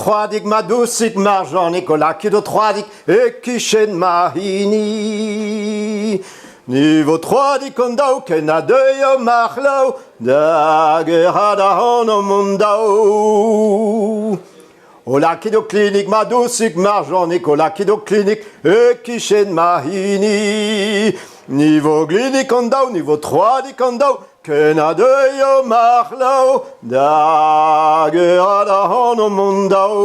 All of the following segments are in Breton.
trois dik ma dusik marjanik, o laki do trois dik e kishen mahini. Niveau 3 di kondau ken a deio machlo, da gerada hono mundau. O laki do klinik ma dusik marjanik, o laki do klinik e kishen mahini. Niveau glini kondau, niveau 3 di kondau, ken a deio machlo, da gerada hono mundau.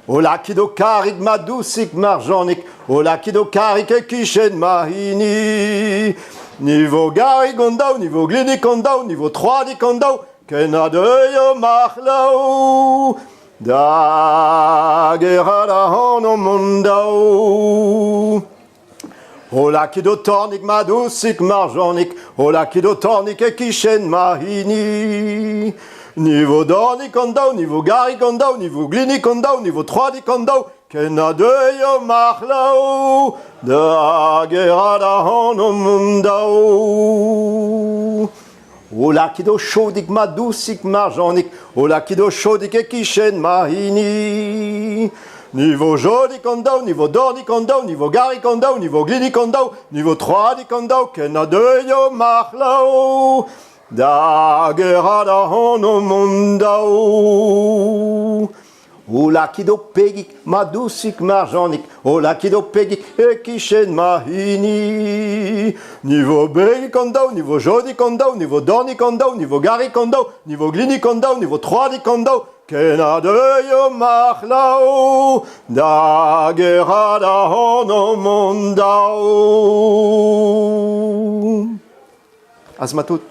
O laki do karik ma dusik marjanik, o laki do karik e kishen mahini. Niveau gari gondau, niveau glini kondau, niveau 3 di kondau, ken a deio machlo, da gerada hono mundau. O laki do tornik ma dusik marjanik, o laki do tornik e kishen mahini. Niveau dorni kondau, niveau gari kondau, niveau glini kondau, niveau 3 di kondau, ken a deio machlau, da gerada hono mundau. O laki do shodik ma dusik marjanik, o laki do shodik e kishen mahini. Niveau jodi kondau, niveau dorni kondau, niveau gari kondau, niveau glini kondau, niveau 3 di kondau, ken a deio machlau, da gerada hono mundau. O laki do pegik ma dusik marjanik, o laki do pegik e kishen mahini. Niveau begi kondau, niveau jodi kondau, niveau dorni kondau, niveau gari kondau, niveau glini kondau, niveau 3 di kondau, ken a deio machlau, da gerada hono mundau. Azmatout.